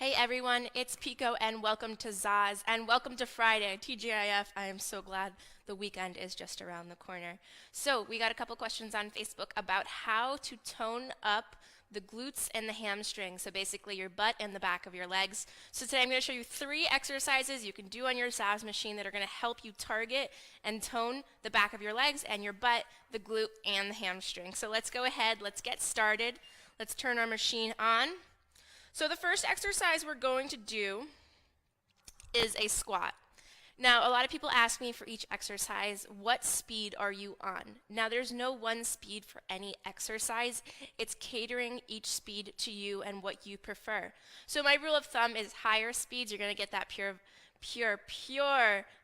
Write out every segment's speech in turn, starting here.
Hey everyone, it's Pico and welcome to ZAAZ and welcome to Friday. TGIF, I am so glad the weekend is just around the corner. So we got a couple questions on Facebook about how to tone up the glutes and the hamstrings, so basically your butt and the back of your legs. So today I'm going to show you 3 exercises you can do on your ZAAZ machine that are going to help you target and tone the back of your legs and your butt, the glute, and the hamstring. So let's go ahead, let's get started. Let's turn our machine on. So the first exercise we're going to do is a squat. Now, a lot of people ask me for each exercise, what speed are you on? Now, there's no one speed for any exercise. It's catering each speed to you and what you prefer. So my rule of thumb is higher speeds, you're going to get that pure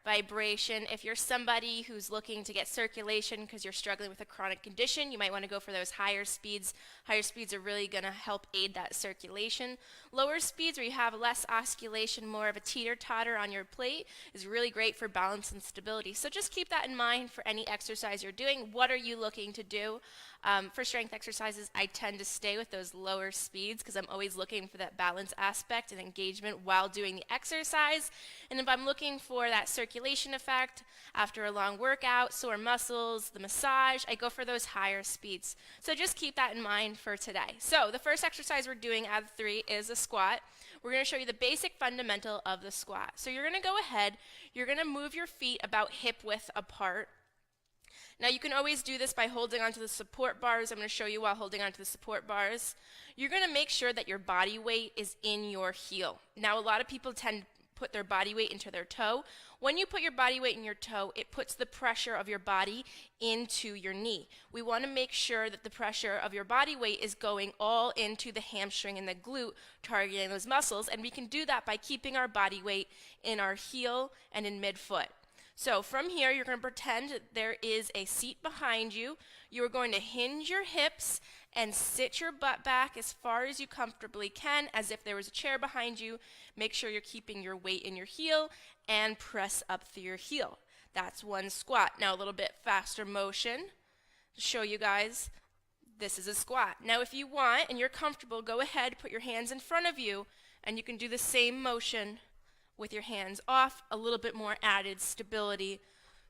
vibration. If you're somebody who's looking to get circulation because you're struggling with a chronic condition, you might want to go for those higher speeds. Higher speeds are really going to help aid that circulation. Lower speeds, where you have less oscillation, more of a teeter-totter on your plate, is really great for balance and stability. So just keep that in mind for any exercise you're doing. What are you looking to do? For strength exercises, I tend to stay with those lower speeds because I'm always looking for that balance aspect and engagement while doing the exercise. And if I'm looking for that circulation effect after a long workout, sore muscles, the massage, I go for those higher speeds. So just keep that in mind for today. So the first exercise we're doing out of 3 is a squat. We're going to show you the basic fundamental of the squat. So you're going to go ahead, you're going to move your feet about hip width apart. Now you can always do this by holding onto the support bars. I'm going to show you while holding onto the support bars. You're going to make sure that your body weight is in your heel. Now a lot of people tend to put their body weight into their toe. When you put your body weight in your toe, it puts the pressure of your body into your knee. We want to make sure that the pressure of your body weight is going all into the hamstring and the glute, targeting those muscles, and we can do that by keeping our body weight in our heel and in midfoot. So from here, you're going to pretend there is a seat behind you. You are going to hinge your hips and sit your butt back as far as you comfortably can, as if there was a chair behind you. Make sure you're keeping your weight in your heel and press up through your heel. That's one squat. Now a little bit faster motion to show you guys this is a squat. Now if you want and you're comfortable, go ahead, put your hands in front of you, and you can do the same motion with your hands off, a little bit more added stability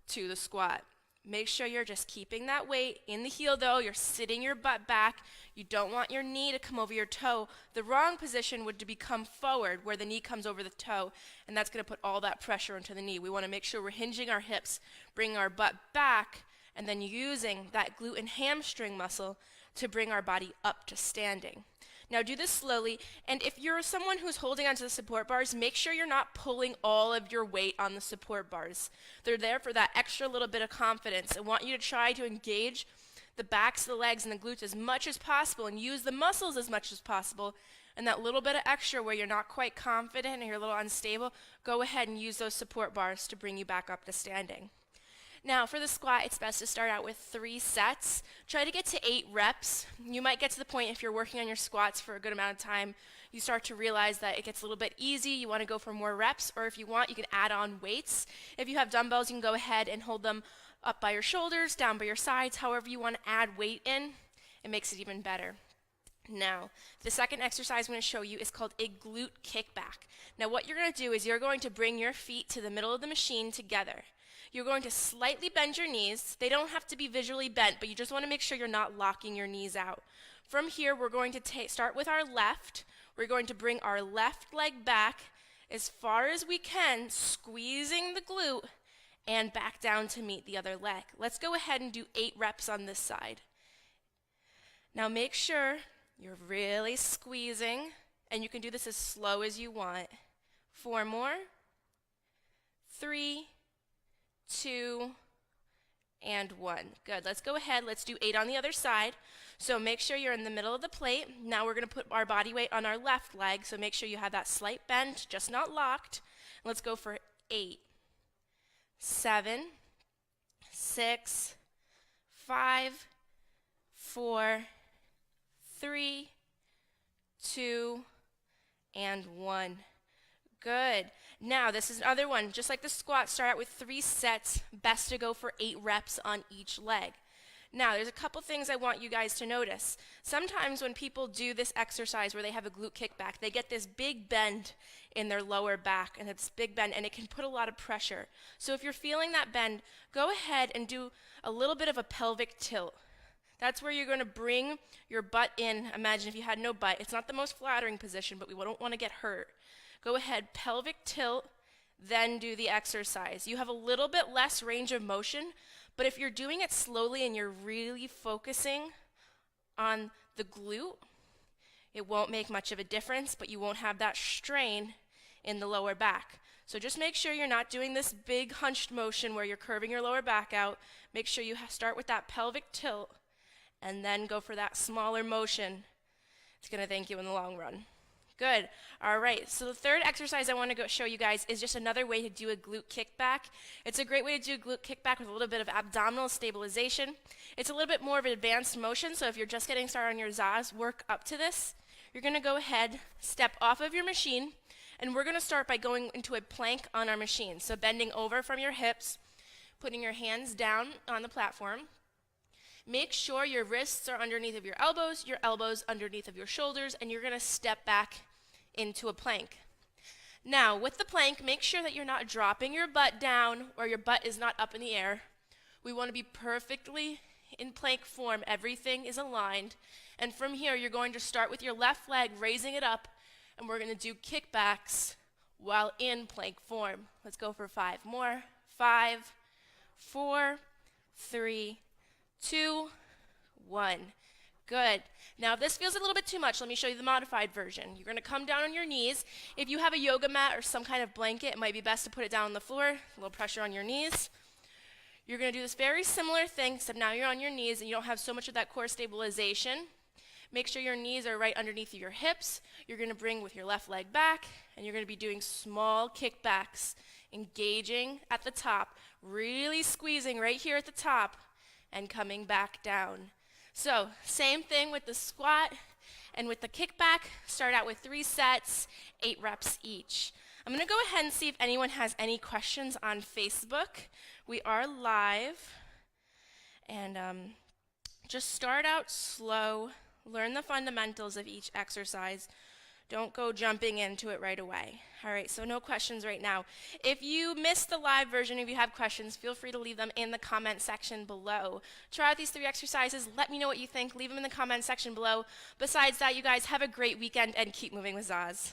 to the squat. Make sure you're just keeping that weight in the heel though. You're sitting your butt back. You don't want your knee to come over your toe. The wrong position would be come forward where the knee comes over the toe, and that's going to put all that pressure into the knee. We want to make sure we're hinging our hips, bringing our butt back, and then using that glute and hamstring muscle to bring our body up to standing. Now do this slowly, and if you're someone who's holding onto the support bars, make sure you're not pulling all of your weight on the support bars. They're there for that extra little bit of confidence. I want you to try to engage the backs of the legs and the glutes as much as possible and use the muscles as much as possible. And that little bit of extra where you're not quite confident and you're a little unstable, go ahead and use those support bars to bring you back up to standing. Now for the squat, it's best to start out with 3 sets. Try to get to 8 reps. You might get to the point if you're working on your squats for a good amount of time, you start to realize that it gets a little bit easy. You want to go for more reps, or if you want, you can add on weights. If you have dumbbells, you can go ahead and hold them up by your shoulders, down by your sides, however you want to add weight in. It makes it even better. Now, the second exercise I'm going to show you is called a glute kickback. Now what you're going to do is you're going to bring your feet to the middle of the machine together. You're going to slightly bend your knees. They don't have to be visually bent, but you just want to make sure you're not locking your knees out. From here, we're going to start with our left. We're going to bring our left leg back as far as we can, squeezing the glute, and back down to meet the other leg. Let's go ahead and do 8 reps on this side. Now make sure you're really squeezing, and you can do this as slow as you want. 4 more. 3, 2, and 1. Good. Let's go ahead. Let's do 8 on the other side. So make sure you're in the middle of the plate. Now we're going to put our body weight on our left leg. So make sure you have that slight bend, just not locked. Let's go for 8, 7, 6, 5, 4, 3, 2, and 1. Good. Now this is another one. Just like the squat, start out with 3 sets. Best to go for 8 reps on each leg. Now, there's a couple things I want you guys to notice. Sometimes when people do this exercise where they have a glute kickback, they get this big bend in their lower back, and it's big bend, and it can put a lot of pressure. So if you're feeling that bend, go ahead and do a little bit of a pelvic tilt. That's where you're going to bring your butt in. Imagine if you had no butt. It's not the most flattering position, but we don't want to get hurt. Go ahead, pelvic tilt, then do the exercise. You have a little bit less range of motion, but if you're doing it slowly and you're really focusing on the glute, it won't make much of a difference, but you won't have that strain in the lower back. So just make sure you're not doing this big hunched motion where you're curving your lower back out. Make sure you start with that pelvic tilt and then go for that smaller motion. It's going to thank you in the long run. Good. All right. So the third exercise I want to show you guys is just another way to do a glute kickback. It's a great way to do a glute kickback with a little bit of abdominal stabilization. It's a little bit more of an advanced motion, so if you're just getting started on your ZAAZ, work up to this. You're going to go ahead, step off of your machine, and we're going to start by going into a plank on our machine. So bending over from your hips, putting your hands down on the platform. Make sure your wrists are underneath of your elbows underneath of your shoulders, and you're going to step back into a plank. Now, with the plank, make sure that you're not dropping your butt down or your butt is not up in the air. We want to be perfectly in plank form. Everything is aligned. And from here, you're going to start with your left leg, raising it up, and we're going to do kickbacks while in plank form. Let's go for 5 more. 5, 4, 3, 2, 1. Good. Now, if this feels a little bit too much, let me show you the modified version. You're going to come down on your knees. If you have a yoga mat or some kind of blanket, it might be best to put it down on the floor, a little pressure on your knees. You're going to do this very similar thing, except now you're on your knees and you don't have so much of that core stabilization. Make sure your knees are right underneath your hips. You're going to bring with your left leg back, and you're going to be doing small kickbacks, engaging at the top, really squeezing right here at the top, and coming back down. So, same thing with the squat and with the kickback. Start out with 3 sets, 8 reps each. I'm going to go ahead and see if anyone has any questions on Facebook. We are live. And just start out slow. Learn the fundamentals of each exercise. Don't go jumping into it right away. All right, so no questions right now. If you missed the live version, if you have questions, feel free to leave them in the comment section below. Try out these 3 exercises. Let me know what you think. Leave them in the comment section below. Besides that, you guys have a great weekend and keep moving with ZAAZ.